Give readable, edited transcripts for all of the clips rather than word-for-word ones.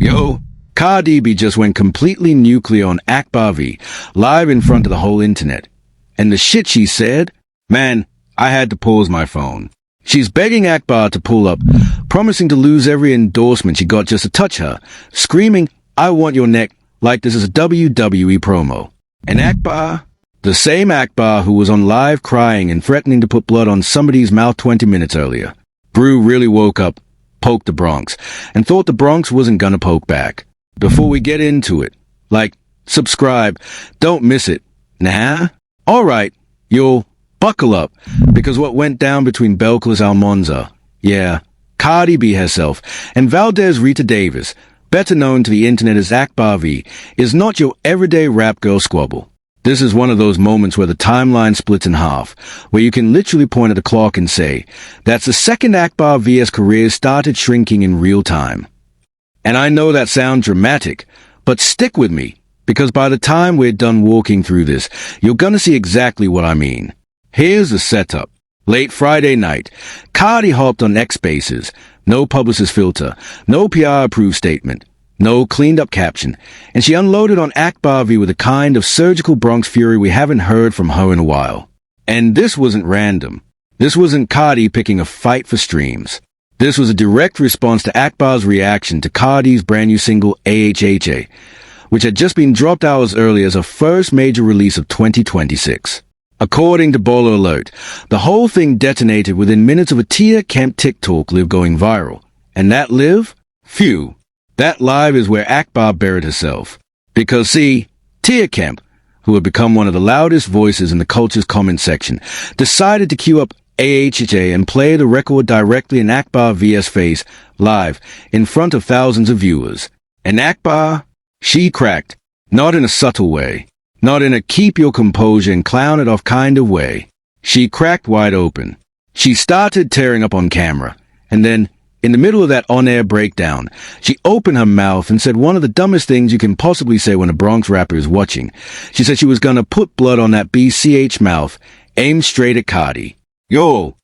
Yo, Cardi B just went completely nuclear on Akbar V, live in front of the whole internet. And the shit she said? Man, I had to pause my phone. She's begging Akbar to pull up, promising to lose every endorsement she got just to touch her, screaming, "I want your neck," like this is a WWE promo. And Akbar, the same Akbar who was on live crying and threatening to put blood on somebody's mouth 20 minutes earlier. Brew really woke up, poked the Bronx, and thought the Bronx wasn't gonna poke back. Before we get into it, like, subscribe, don't miss it. Nah? Alright, you'll buckle up, because what went down between Belcalis Almonza, yeah, Cardi B herself, and Valdez Rita Davis, better known to the internet as Akbar V, is not your everyday rap girl squabble. This is one of those moments where the timeline splits in half, where you can literally point at the clock and say, that's the second Akbar V's career started shrinking in real time. And I know that sounds dramatic, but stick with me, because by the time we're done walking through this, you're gonna see exactly what I mean. Here's the setup. Late Friday night, Cardi hopped on X Spaces, no publicist filter, no PR-approved statement, no cleaned-up caption, and she unloaded on Akbar V with a kind of surgical Bronx fury we haven't heard from her in a while. And this wasn't random. This wasn't Cardi picking a fight for streams. This was a direct response to Akbar's reaction to Cardi's brand new single AHHA, which had just been dropped hours earlier as her first major release of 2026. According to Baller Alert, the whole thing detonated within minutes of a Tia Kemp TikTok live going viral. And that live? Phew. That live is where Akbar buried herself. Because see, Tia Kemp, who had become one of the loudest voices in the culture's comment section, decided to cue up AHHA and play the record directly in Akbar V's face, live, in front of thousands of viewers. And Akbar, she cracked. Not in a subtle way. Not in a keep your composure and clown it off kind of way. She cracked wide open. She started tearing up on camera. And then, in the middle of that on-air breakdown, she opened her mouth and said one of the dumbest things you can possibly say when a Bronx rapper is watching. She said she was gonna put blood on that BCH mouth, aimed straight at Cardi. Yo,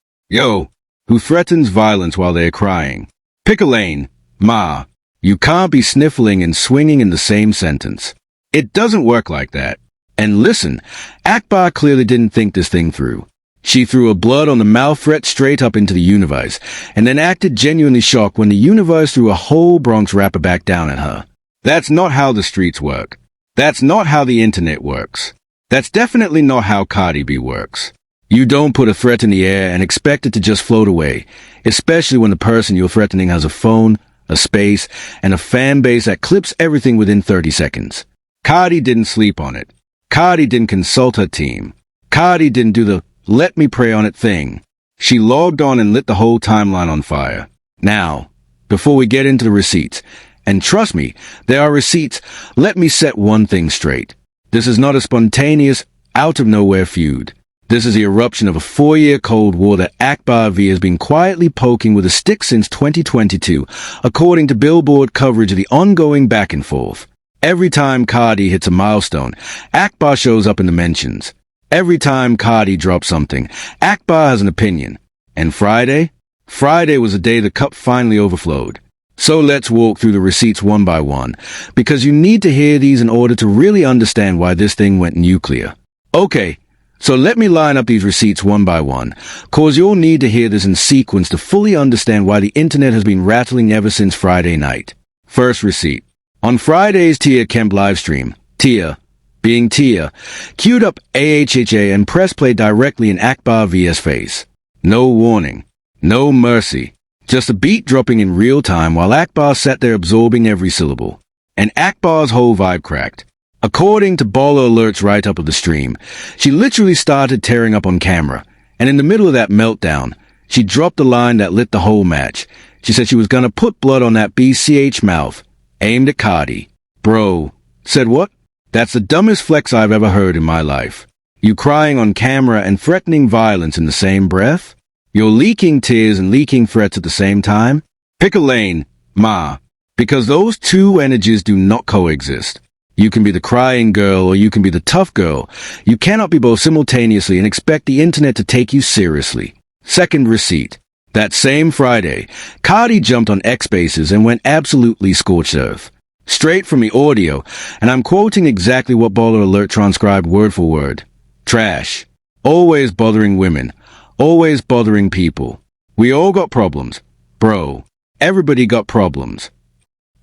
who threatens violence while they're crying. Pick a lane, ma. You can't be sniffling and swinging in the same sentence. It doesn't work like that. And listen, Akbar clearly didn't think this thing through. She threw a blood on the mouth threat straight up into the universe, and then acted genuinely shocked when the universe threw a whole Bronx rapper back down at her. That's not how the streets work. That's not how the internet works. That's definitely not how Cardi B works. You don't put a threat in the air and expect it to just float away, especially when the person you're threatening has a phone, a space, and a fan base that clips everything within 30 seconds. Cardi didn't sleep on it. Cardi didn't consult her team. Cardi didn't do the let me pray on it thing. She logged on and lit the whole timeline on fire. Now, before we get into the receipts, and trust me, there are receipts, let me set one thing straight. This is not a spontaneous, out-of-nowhere feud. This is the eruption of a 4-year Cold War that Akbar V has been quietly poking with a stick since 2022, according to Billboard coverage of the ongoing back and forth. Every time Cardi hits a milestone, Akbar shows up in the mentions. Every time Cardi drops something, Akbar has an opinion. And Friday? Friday was the day the cup finally overflowed. So let's walk through the receipts one by one, because you need to hear these in order to really understand why this thing went nuclear. Okay, so let me line up these receipts one by one, cause you'll need to hear this in sequence to fully understand why the internet has been rattling ever since Friday night. First receipt. On Friday's Tia Kemp livestream, Tia, being Tia, queued up AHHA and press play directly in Akbar V's face. No warning. No mercy. Just a beat dropping in real time while Akbar sat there absorbing every syllable. And Akbar's whole vibe cracked. According to Baller Alert's write-up of the stream, she literally started tearing up on camera, and in the middle of that meltdown, she dropped the line that lit the whole match. She said she was gonna put blood on that BCH mouth, aimed at Cardi. Bro, said what? That's the dumbest flex I've ever heard in my life. You crying on camera and threatening violence in the same breath? You're leaking tears and leaking threats at the same time? Pick a lane, ma, because those two energies do not coexist. You can be the crying girl or you can be the tough girl. You cannot be both simultaneously and expect the internet to take you seriously. Second receipt. That same Friday, Cardi jumped on X Spaces and went absolutely scorched earth. Straight from the audio, and I'm quoting exactly what Baller Alert transcribed word for word. Trash. Always bothering women. Always bothering people. We all got problems. Bro. Everybody got problems.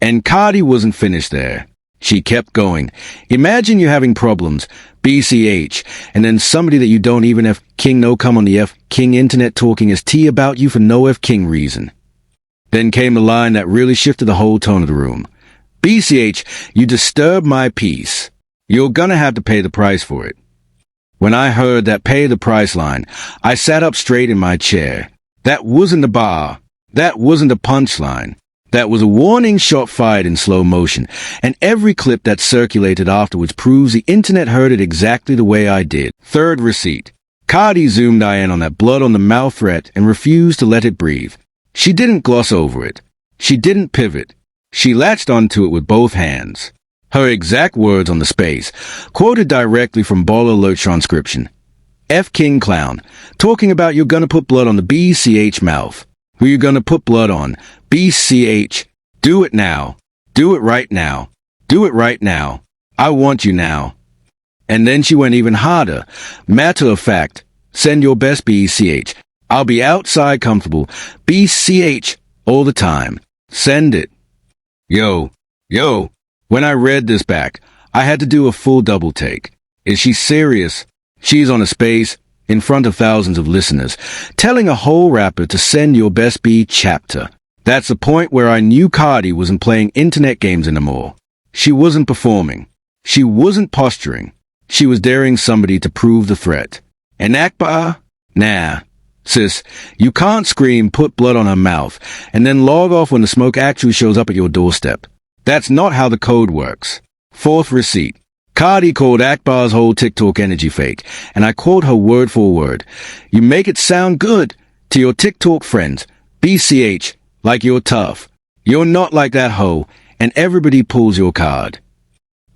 And Cardi wasn't finished there. She kept going. Imagine you having problems, BCH, and then somebody that you don't even F King know come on the F King internet talking his tea about you for no F King reason. Then came the line that really shifted the whole tone of the room. BCH, you disturb my peace. You're gonna have to pay the price for it. When I heard that pay the price line, I sat up straight in my chair. That wasn't a bar. That wasn't a punchline. That was a warning shot fired in slow motion, and every clip that circulated afterwards proves the internet heard it exactly the way I did. Third receipt. Cardi zoomed in on that blood on the mouth threat and refused to let it breathe. She didn't gloss over it. She didn't pivot. She latched onto it with both hands. Her exact words on the space, quoted directly from Baller Alert transcription. F King Clown, talking about you're gonna put blood on the BCH mouth. Who you gonna put blood on? BCH. Do it now. Do it right now. Do it right now. I want you now. And then she went even harder. Matter of fact, send your best BCH. I'll be outside comfortable. BCH all the time. Send it. Yo. When I read this back, I had to do a full double take. Is she serious? She's on a space, in front of thousands of listeners, telling a whole rapper to send your best B chapter. That's the point where I knew Cardi wasn't playing internet games anymore. She wasn't performing. She wasn't posturing. She was daring somebody to prove the threat. And Akbar? Nah. Sis, you can't scream, put blood on her mouth, and then log off when the smoke actually shows up at your doorstep. That's not how the code works. Fourth receipt. Cardi called Akbar's whole TikTok energy fake, and I quote her word for word. You make it sound good to your TikTok friends, BCH, like you're tough. You're not like that hoe, and everybody pulls your card.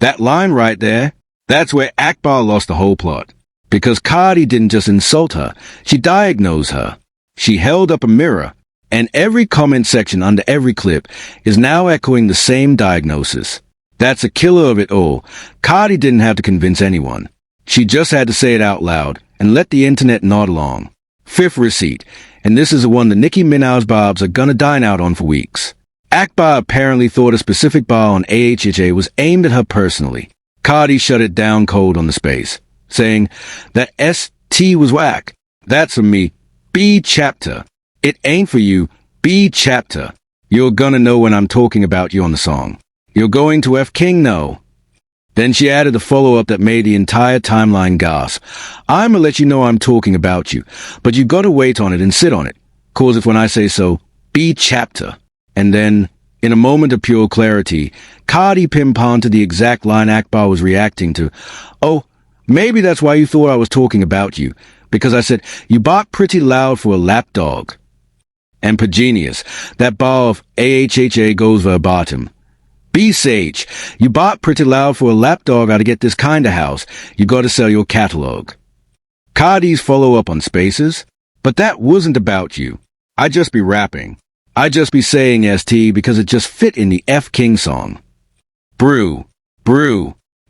That line right there, that's where Akbar lost the whole plot. Because Cardi didn't just insult her, she diagnosed her. She held up a mirror, and every comment section under every clip is now echoing the same diagnosis. That's a killer of it all. Cardi didn't have to convince anyone. She just had to say it out loud and let the internet nod along. Fifth receipt, and this is the one that Nicki Minaj Barbz are gonna dine out on for weeks. Akbar apparently thought a specific bar on AHHA was aimed at her personally. Cardi shut it down cold on the space, saying that ST was whack. That's for me. B chapter. It ain't for you. B chapter. You're gonna know when I'm talking about you on the song. You're going to F King know. Then she added a follow-up that made the entire timeline gasp. I'ma let you know I'm talking about you, but you gotta wait on it and sit on it. Cause if when I say so, B chapter. And then, in a moment of pure clarity, Cardi pinpointed the exact line Akbar was reacting to. Oh, maybe that's why you thought I was talking about you, because I said, you bark pretty loud for a lapdog. And per genius, that bar of AHHA goes verbatim. B-Sage, you bark pretty loud for a lapdog ought to get this kinda house. You gotta sell your catalog. Cardi's follow-up on Spaces, but that wasn't about you. I'd just be rapping. I'd just be saying ST because it just fit in the F King song. Brew.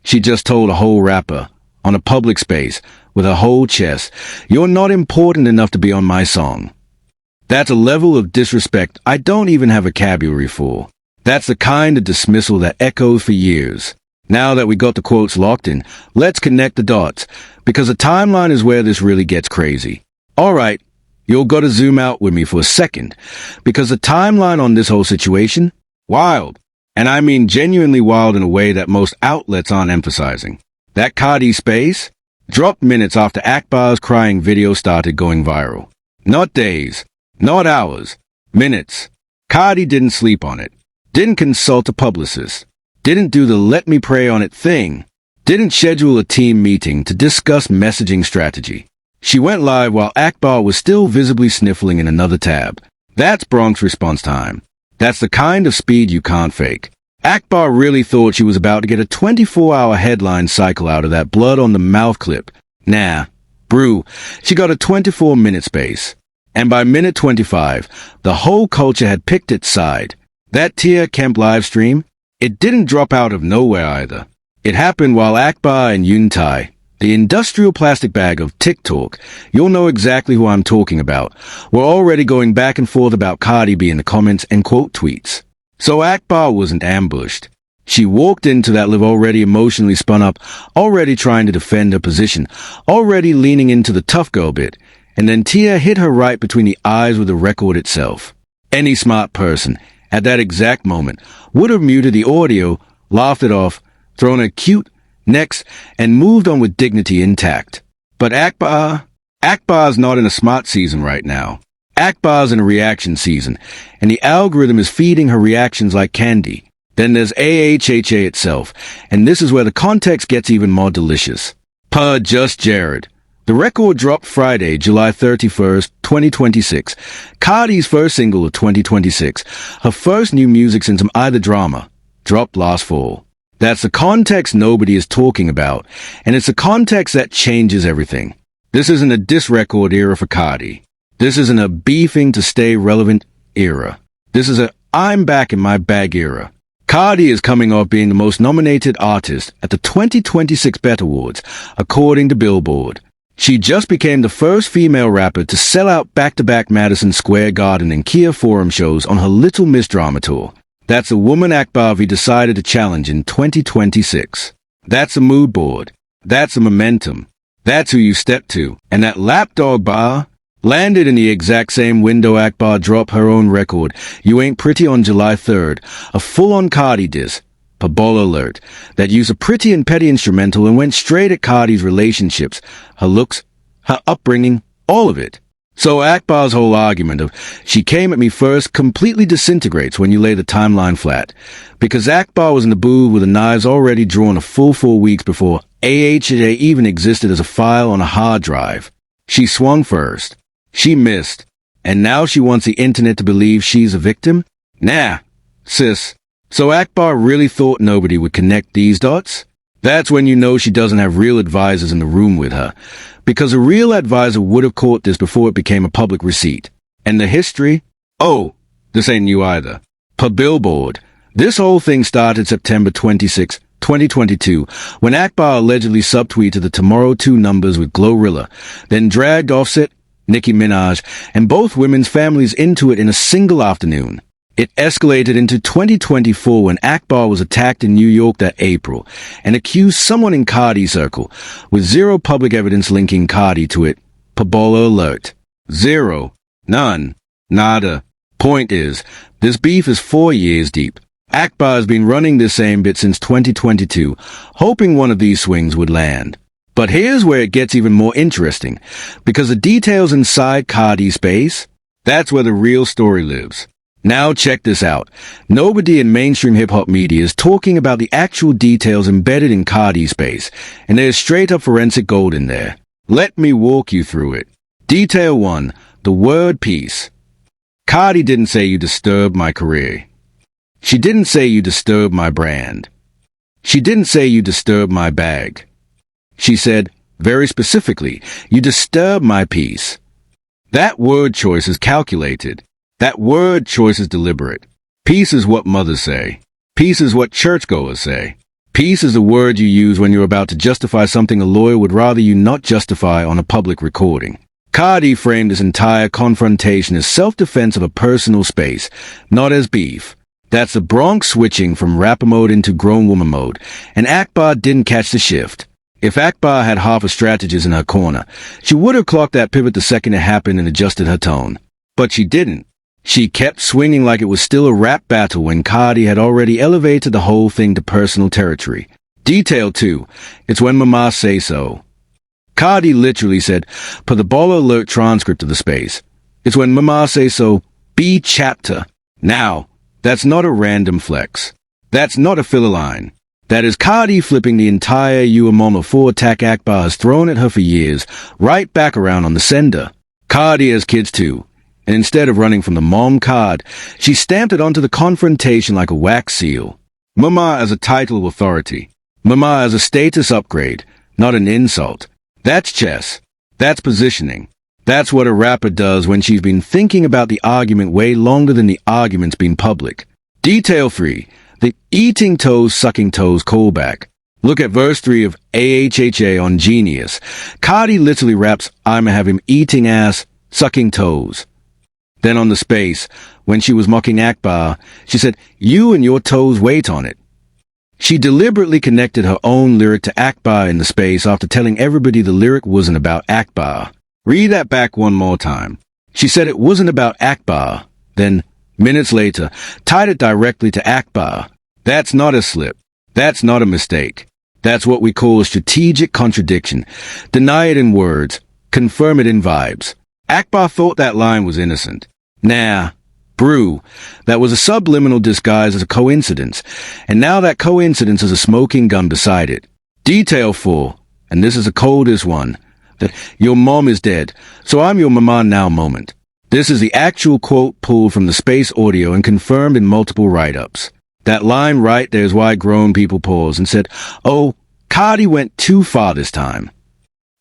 She just told a whole rapper, on a public space, with her whole chest, you're not important enough to be on my song. That's a level of disrespect I don't even have vocabulary for. That's the kind of dismissal that echoes for years. Now that we got the quotes locked in, let's connect the dots, because the timeline is where this really gets crazy. Alright, you'll gotta zoom out with me for a second, because the timeline on this whole situation, wild. And I mean genuinely wild in a way that most outlets aren't emphasizing. That Cardi space dropped minutes after Akbar's crying video started going viral. Not days, not hours, minutes. Cardi didn't sleep on it. Didn't consult a publicist, didn't do the let me pray on it thing, didn't schedule a team meeting to discuss messaging strategy. She went live while Akbar was still visibly sniffling in another tab. That's Bronx response time. That's the kind of speed you can't fake. Akbar really thought she was about to get a 24-hour headline cycle out of that blood on the mouth clip. Nah, brew, she got a 24-minute space. And by minute 25, the whole culture had picked its side. That Tia Kemp live stream, It didn't drop out of nowhere either. It happened while Akbar and Yuntai, the industrial plastic bag of TikTok, you'll know exactly who I'm talking about, were already going back and forth about Cardi B in the comments and quote tweets. So Akbar wasn't ambushed. She walked into that live already emotionally spun up, already trying to defend her position, already leaning into the tough girl bit, and then Tia hit her right between the eyes with the record itself. Any smart person, at that exact moment, would have muted the audio, laughed it off, thrown a cute next, and moved on with dignity intact. But Akbar's not in a smart season right now. Akbar's in a reaction season, and the algorithm is feeding her reactions like candy. Then there's AHHA itself, and this is where the context gets even more delicious. Just Jared. The record dropped Friday, July 31st, 2026. Cardi's first single of 2026. Her first new music since Either Drama. Dropped last fall. That's the context nobody is talking about, and it's a context that changes everything. This isn't a diss record era for Cardi. This isn't a beefing to stay relevant era. This is a I'm back in my bag era. Cardi is coming off being the most nominated artist at the 2026 BET Awards, according to Billboard. She just became the first female rapper to sell out back-to-back Madison Square Garden and Kia Forum shows on her Little Miss Drama tour. That's a woman Akbar V decided to challenge in 2026. That's a mood board. That's a momentum. That's who you step to. And that lapdog bar landed in the exact same window Akbar dropped her own record, You Ain't Pretty, on July 3rd, a full-on Cardi diss, Pabolo alert, that used a pretty and petty instrumental and went straight at Cardi's relationships, her looks, her upbringing, all of it. So Akbar's whole argument of, she came at me first, completely disintegrates when you lay the timeline flat. Because Akbar was in the booth with the knives already drawn a full 4 weeks before AHA even existed as a file on a hard drive. She swung first. She missed. And now she wants the internet to believe she's a victim? Nah, sis. So Akbar really thought nobody would connect these dots? That's when you know she doesn't have real advisors in the room with her. Because a real advisor would have caught this before it became a public receipt. And the history? Oh, this ain't new either. Per Billboard, this whole thing started September 26, 2022, when Akbar allegedly subtweeted the Tomorrow 2 numbers with Glorilla, then dragged Offset, Nicki Minaj, and both women's families into it in a single afternoon. It escalated into 2024 when Akbar was attacked in New York that April and accused someone in Cardi's circle, with zero public evidence linking Cardi to it. Pabolo alert. Zero. None. Nada. Point is, this beef is 4 years deep. Akbar has been running this same bit since 2022, hoping one of these swings would land. But here's where it gets even more interesting, because the details inside Cardi's space, that's where the real story lives. Now check this out. Nobody in mainstream hip-hop media is talking about the actual details embedded in Cardi's space, and there's straight-up forensic gold in there. Let me walk you through it. Detail 1. The word peace. Cardi didn't say you disturbed my career. She didn't say you disturbed my brand. She didn't say you disturbed my bag. She said, very specifically, you disturb my peace. That word choice is calculated. That word choice is deliberate. Peace is what mothers say. Peace is what churchgoers say. Peace is the word you use when you're about to justify something a lawyer would rather you not justify on a public recording. Cardi framed this entire confrontation as self-defense of a personal space, not as beef. That's the Bronx switching from rapper mode into grown woman mode, and Akbar didn't catch the shift. If Akbar had half a strategist in her corner, she would have clocked that pivot the second it happened and adjusted her tone. But she didn't. She kept swinging like it was still a rap battle when Cardi had already elevated the whole thing to personal territory. Detail 2. It's when Mama say so. Cardi literally said, per the baller alert transcript of the space, it's when Mama say so, B chapter. Now, that's not a random flex. That's not a filler line. That is Cardi flipping the entire You a Mama 4 attack Akbar has thrown at her for years, right back around on the sender. Cardi has kids too. And instead of running from the mom card, she stamped it onto the confrontation like a wax seal. Mama as a title of authority. Mama as a status upgrade, not an insult. That's chess. That's positioning. That's what a rapper does when she's been thinking about the argument way longer than the argument's been public. Detail 3. The eating toes, sucking toes callback. Look at verse 3 of AHHA on Genius. Cardi literally raps, "I'ma have him eating ass, sucking toes." Then on the space, when she was mocking Akbar, she said, "You and your toes wait on it." She deliberately connected her own lyric to Akbar in the space after telling everybody the lyric wasn't about Akbar. Read that back one more time. She said it wasn't about Akbar, then, minutes later, tied it directly to Akbar. That's not a slip. That's not a mistake. That's what we call a strategic contradiction. Deny it in words, confirm it in vibes. Akbar thought that line was innocent. Nah, brew. That was a subliminal disguise as a coincidence, and now that coincidence is a smoking gun beside it. Detail 4, and this is the coldest one, that your mom is dead, so I'm your mama now moment. This is the actual quote pulled from the space audio and confirmed in multiple write-ups. That line right there is why grown people paused and said, "Oh, Cardi went too far this time."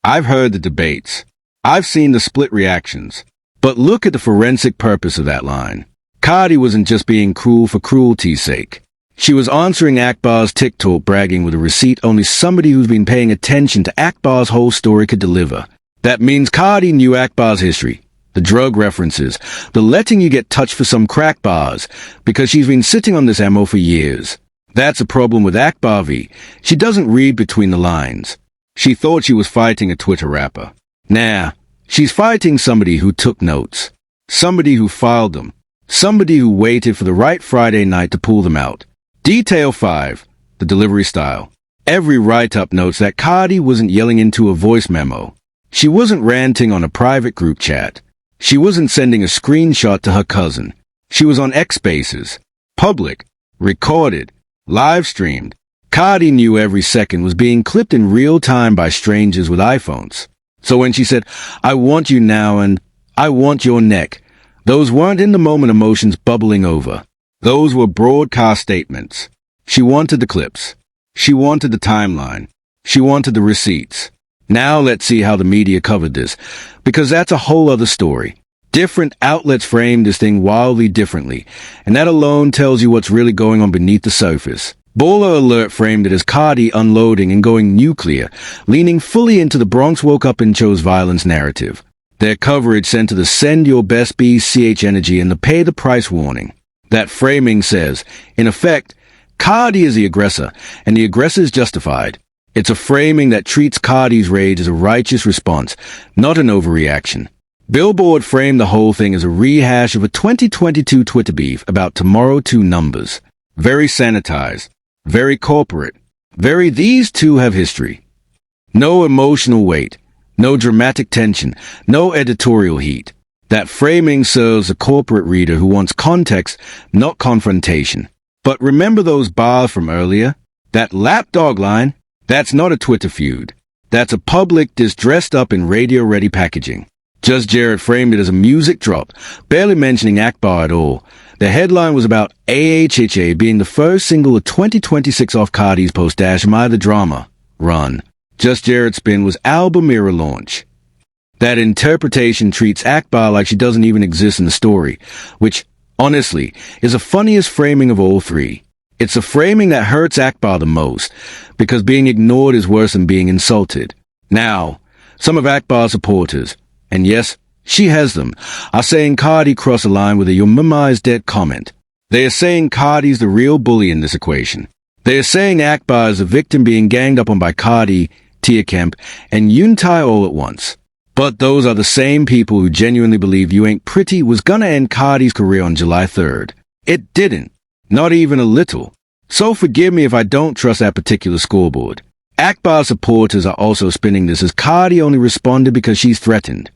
I've heard the debates. I've seen the split reactions. But look at the forensic purpose of that line. Cardi wasn't just being cruel for cruelty's sake. She was answering Akbar's TikTok bragging with a receipt only somebody who's been paying attention to Akbar's whole story could deliver. That means Cardi knew Akbar's history, the drug references, the letting you get touched for some crack bars, because she's been sitting on this MO for years. That's a problem with Akbar V. She doesn't read between the lines. She thought she was fighting a Twitter rapper. Nah, she's fighting somebody who took notes. Somebody who filed them. Somebody who waited for the right Friday night to pull them out. Detail 5, the delivery style. Every write-up notes that Cardi wasn't yelling into a voice memo. She wasn't ranting on a private group chat. She wasn't sending a screenshot to her cousin. She was on X Spaces. Public. Recorded. Live streamed. Cardi knew every second was being clipped in real time by strangers with iPhones. So when she said, "I want you now" and "I want your neck," those weren't in the moment emotions bubbling over. Those were broadcast statements. She wanted the clips. She wanted the timeline. She wanted the receipts. Now let's see how the media covered this, because that's a whole other story. Different outlets framed this thing wildly differently, and that alone tells you what's really going on beneath the surface. Baller Alert framed it as Cardi unloading and going nuclear, leaning fully into the Bronx woke up and chose violence narrative. Their coverage sent to the send your best BCH energy and the pay the price warning. That framing says, in effect, Cardi is the aggressor, and the aggressor is justified. It's a framing that treats Cardi's rage as a righteous response, not an overreaction. Billboard framed the whole thing as a rehash of a 2022 Twitter beef about Tomorrow 2 numbers. Very sanitized. Very corporate. Very these two have history. No emotional weight. No dramatic tension. No editorial heat. That framing serves a corporate reader who wants context, not confrontation. But remember those bars from earlier? That lapdog line? That's not a Twitter feud. That's a public diss dressed up in radio-ready packaging. Just Jared framed it as a music drop, barely mentioning Akbar at all. The headline was about AHHA being the first single of 2026 off Cardi's post-Am I the Drama run. Just Jared's spin was album era launch. That interpretation treats Akbar like she doesn't even exist in the story, which, honestly, is the funniest framing of all three. It's a framing that hurts Akbar the most, because being ignored is worse than being insulted. Now, some of Akbar's supporters, and yes, she has them, are saying Cardi crossed a line with a "your mama is dead" comment. They are saying Cardi's the real bully in this equation. They are saying Akbar is the victim being ganged up on by Cardi, Tia Kemp, and Yuntai all at once. But those are the same people who genuinely believe You Ain't Pretty was gonna end Cardi's career on July 3rd. It didn't. Not even a little. So forgive me if I don't trust that particular scoreboard. Akbar supporters are also spinning this as Cardi only responded because she's threatened.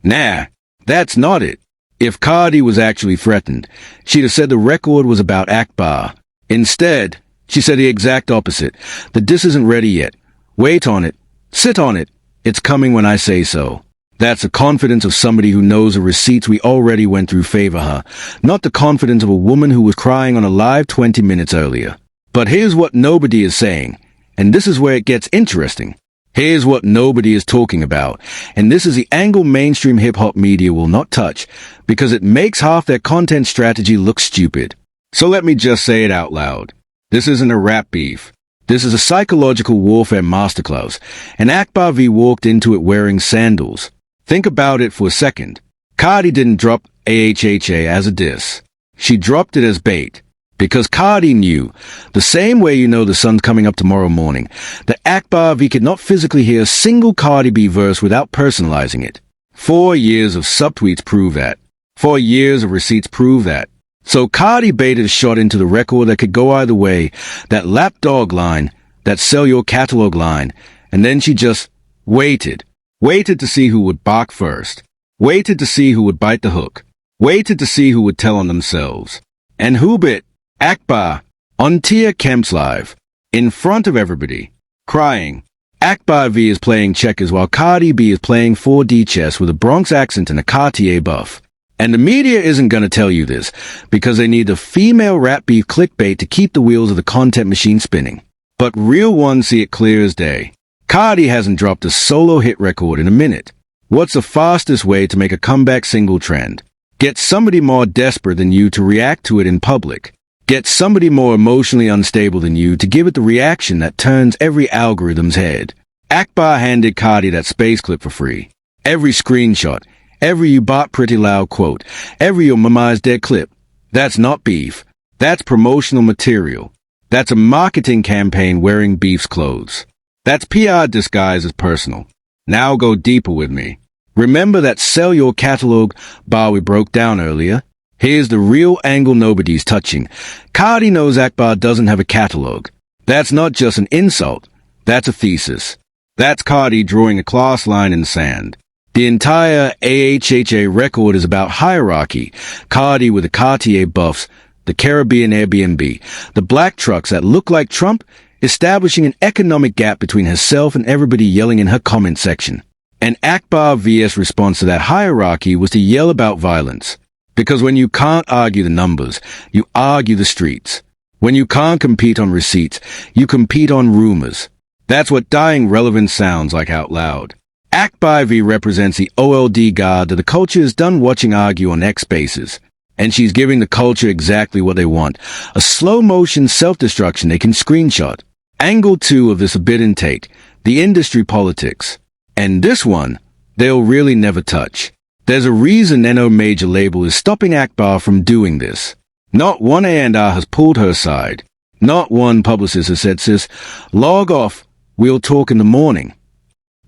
Nah, that's not it. If Cardi was actually threatened, she'd have said the record was about Akbar. Instead, she said the exact opposite. The diss isn't ready yet. Wait on it. Sit on it. It's coming when I say so. That's the confidence of somebody who knows the receipts we already went through favor her, not the confidence of a woman who was crying on a live 20 minutes earlier. But here's what nobody is saying, and this is where it gets interesting. Here's what nobody is talking about, and this is the angle mainstream hip-hop media will not touch, because it makes half their content strategy look stupid. So let me just say it out loud. This isn't a rap beef. This is a psychological warfare masterclass, and Akbar V walked into it wearing sandals. Think about it for a second. Cardi didn't drop AHHA as a diss. She dropped it as bait. Because Cardi knew, the same way you know the sun's coming up tomorrow morning, that Akbar V could not physically hear a single Cardi B verse without personalizing it. 4 years of subtweets prove that. 4 years of receipts prove that. So Cardi baited a shot into the record that could go either way, that lapdog line, that sell your catalog line, and then she just waited. Waited to see who would bark first. Waited to see who would bite the hook. Waited to see who would tell on themselves. And who bit? Akbar, on Tia Kemp's live, in front of everybody, crying. Akbar V is playing checkers while Cardi B is playing 4D chess with a Bronx accent and a Cartier buff. And the media isn't gonna tell you this, because they need the female rap beef clickbait to keep the wheels of the content machine spinning. But real ones see it clear as day. Cardi hasn't dropped a solo hit record in a minute. What's the fastest way to make a comeback single trend? Get somebody more desperate than you to react to it in public. Get somebody more emotionally unstable than you to give it the reaction that turns every algorithm's head. Akbar handed Cardi that space clip for free. Every screenshot, every you bought pretty loud quote, every your mama's dead clip. That's not beef. That's promotional material. That's a marketing campaign wearing beef's clothes. That's PR disguised as personal. Now go deeper with me. Remember that sell your catalog bar we broke down earlier? Here's the real angle nobody's touching. Cardi knows Akbar doesn't have a catalog. That's not just an insult. That's a thesis. That's Cardi drawing a class line in the sand. The entire AHHA record is about hierarchy. Cardi with the Cartier buffs, the Caribbean Airbnb, the black trucks that look like Trump, establishing an economic gap between herself and everybody yelling in her comment section. And Akbar V's response to that hierarchy was to yell about violence. Because when you can't argue the numbers, you argue the streets. When you can't compete on receipts, you compete on rumors. That's what dying relevance sounds like out loud. Akbar V represents the OLD guard that the culture is done watching argue on X Spaces. And she's giving the culture exactly what they want. A slow-motion self-destruction they can screenshot. Angle 2 of this a bit in take. The industry politics. And this one, they'll really never touch. There's a reason no major label is stopping Akbar from doing this. Not one A&R has pulled her side. Not one publicist has said, sis, log off, we'll talk in the morning.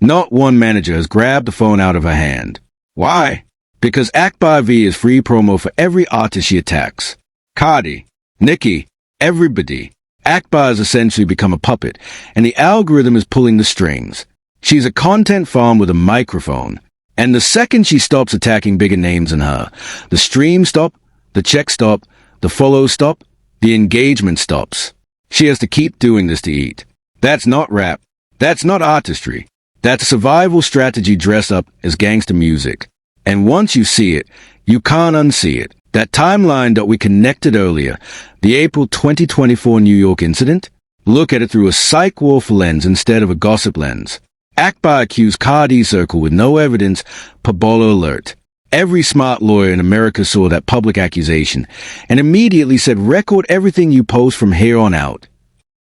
Not one manager has grabbed the phone out of her hand. Why? Because Akbar V is free promo for every artist she attacks. Cardi, Nicki, everybody. Akbar has essentially become a puppet, and the algorithm is pulling the strings. She's a content farm with a microphone. And the second she stops attacking bigger names than her, the stream stop, the check stop, the follow stop, the engagement stops. She has to keep doing this to eat. That's not rap. That's not artistry. That's a survival strategy dressed up as gangster music. And once you see it, you can't unsee it. That timeline that we connected earlier, the April 2024 New York incident, look at it through a psych warfare lens instead of a gossip lens. Akbar accused Cardi's circle with no evidence, Pabolo alert. Every smart lawyer in America saw that public accusation and immediately said record everything you post from here on out.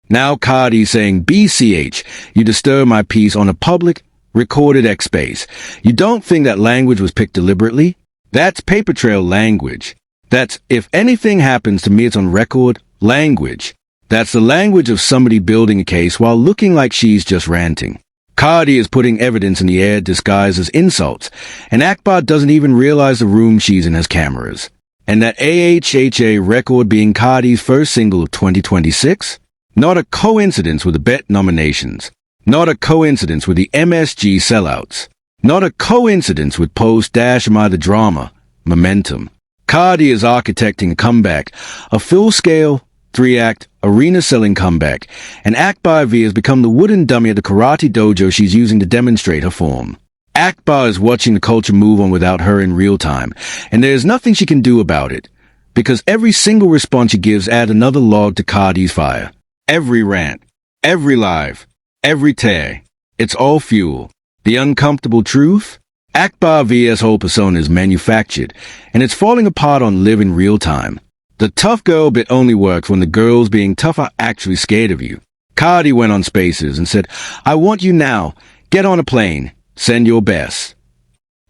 Now Cardi's saying BCH, you disturb my peace on a public, recorded X space. You don't think that language was picked deliberately? That's paper trail language. That's if anything happens to me it's on record language. That's the language of somebody building a case while looking like she's just ranting. Cardi is putting evidence in the air disguised as insults, and Akbar doesn't even realize the room she's in has cameras. And that AHHA record being Cardi's first single of 2026? Not a coincidence with the BET nominations. Not a coincidence with the MSG sellouts. Not a coincidence with post-Am I the drama, momentum. Cardi is architecting a comeback, a full-scale, 3-act, arena-selling comeback, and Akbar V has become the wooden dummy at the karate dojo she's using to demonstrate her form. Akbar is watching the culture move on without her in real time, and there is nothing she can do about it, because every single response she gives adds another log to Cardi's fire. Every rant, every live, every tear, it's all fuel. The uncomfortable truth? Akbar V's whole persona is manufactured, and it's falling apart on live in real time. The tough girl bit only works when the girls being tough are actually scared of you. Cardi went on Spaces and said, "I want you now. Get on a plane. Send your best."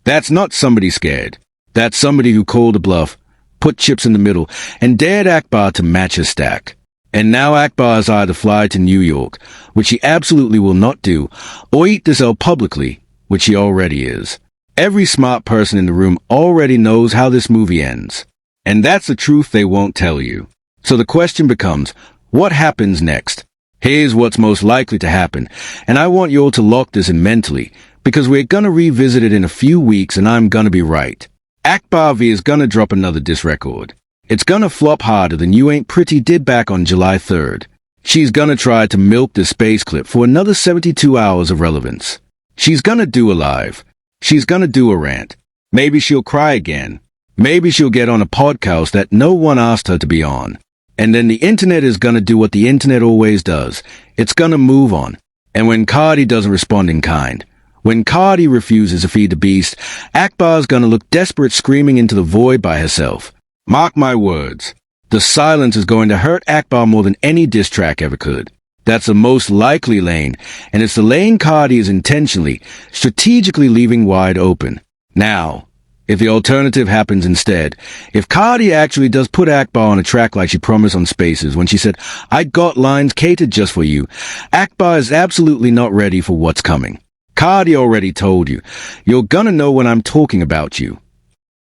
That's not somebody scared. That's somebody who called a bluff, put chips in the middle, and dared Akbar to match his stack. And now Akbar has either fly to New York, which he absolutely will not do, or eat this L publicly, which he already is. Every smart person in the room already knows how this movie ends. And that's the truth they won't tell you. So the question becomes, what happens next? Here's what's most likely to happen, and I want you all to lock this in mentally, because we're gonna revisit it in a few weeks and I'm gonna be right. Akbar V is gonna drop another diss record. It's gonna flop harder than You Ain't Pretty did back on July 3rd. She's gonna try to milk this space clip for another 72 hours of relevance. She's gonna do a live. She's gonna do a rant. Maybe she'll cry again. Maybe she'll get on a podcast that no one asked her to be on. And then the internet is gonna do what the internet always does. It's gonna move on. And when Cardi doesn't respond in kind, when Cardi refuses to feed the beast, Akbar's gonna look desperate screaming into the void by herself. Mark my words. The silence is going to hurt Akbar more than any diss track ever could. That's the most likely lane, and it's the lane Cardi is intentionally, strategically leaving wide open. Now, if the alternative happens instead, if Cardi actually does put Akbar on a track like she promised on Spaces when she said, "I got lines catered just for you," Akbar is absolutely not ready for what's coming. Cardi already told you, "You're gonna know when I'm talking about you."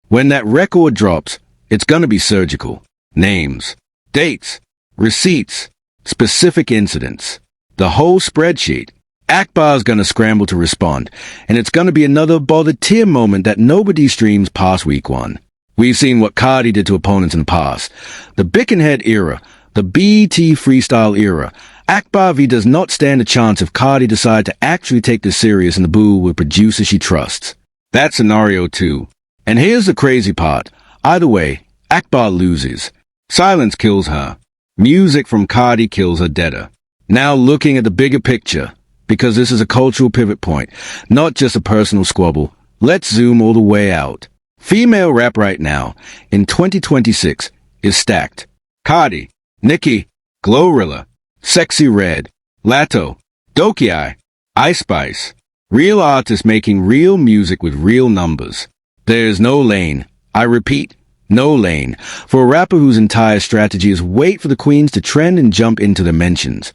When that record drops, it's gonna be surgical. Names, dates, receipts, specific incidents. The whole spreadsheet. Akbar's gonna scramble to respond, and it's gonna be another bothered tear moment that nobody streams past week 1. We've seen what Cardi did to opponents in the past. The Bickenhead era, the BET freestyle era. Akbar V does not stand a chance if Cardi decide to actually take this serious and the boo with producers she trusts. That's scenario 2. And here's the crazy part. Either way, Akbar loses. Silence kills her. Music from Cardi kills her deader. Now looking at the bigger picture, because this is a cultural pivot point, not just a personal squabble, let's zoom all the way out. Female rap right now, in 2026, is stacked. Cardi, Nicki, Glorilla, Sexy Red, Lato, Doki, Ice Spice. Real artists making real music with real numbers. There's no lane, I repeat, no lane, for a rapper whose entire strategy is wait for the queens to trend and jump into the mentions.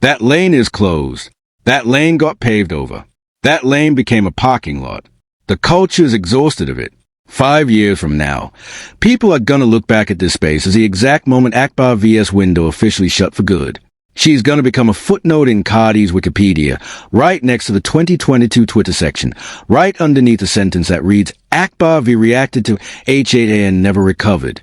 That lane is closed. That lane got paved over. That lane became a parking lot. The culture is exhausted of it. 5 years from now, people are gonna look back at this space as the exact moment Akbar V's window officially shut for good. She's gonna become a footnote in Cardi's Wikipedia, right next to the 2022 Twitter section, right underneath a sentence that reads, Akbar V reacted to H8A and never recovered.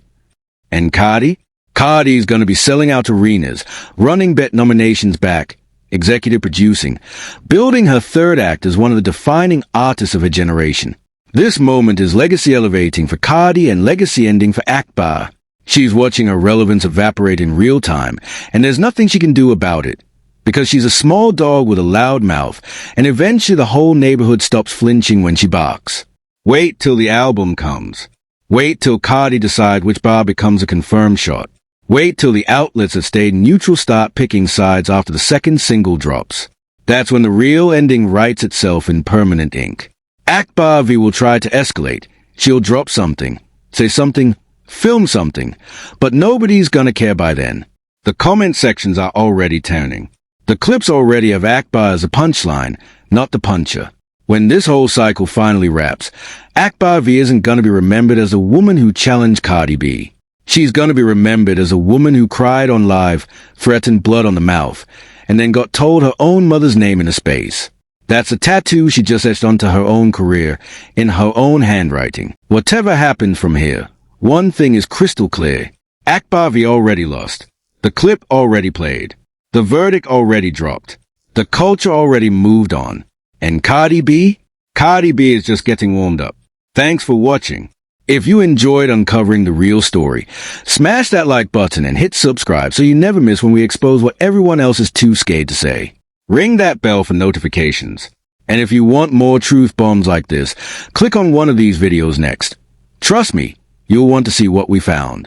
And Cardi? Cardi's gonna be selling out arenas, running bet nominations back, executive producing, building her third act as one of the defining artists of her generation. This moment is legacy elevating for Cardi and legacy ending for Akbar. She's watching her relevance evaporate in real time, and there's nothing she can do about it. Because she's a small dog with a loud mouth, and eventually the whole neighborhood stops flinching when she barks. Wait till the album comes. Wait till Cardi decide which bar becomes a confirmed shot. Wait till the outlets that stayed neutral start picking sides after the second single drops. That's when the real ending writes itself in permanent ink. Akbar V will try to escalate. She'll drop something, say something, film something, but nobody's gonna care by then. The comment sections are already turning. The clips already have Akbar as a punchline, not the puncher. When this whole cycle finally wraps, Akbar V isn't gonna be remembered as a woman who challenged Cardi B. She's gonna be remembered as a woman who cried on live, threatened blood on the mouth, and then got told her own mother's name in a space. That's a tattoo she just etched onto her own career, in her own handwriting. Whatever happened from here, one thing is crystal clear. Akbar V already lost. The clip already played. The verdict already dropped. The culture already moved on. And Cardi B? Cardi B is just getting warmed up. Thanks for watching. If you enjoyed uncovering the real story, smash that like button and hit subscribe so you never miss when we expose what everyone else is too scared to say. Ring that bell for notifications. And if you want more truth bombs like this, click on one of these videos next. Trust me, you'll want to see what we found.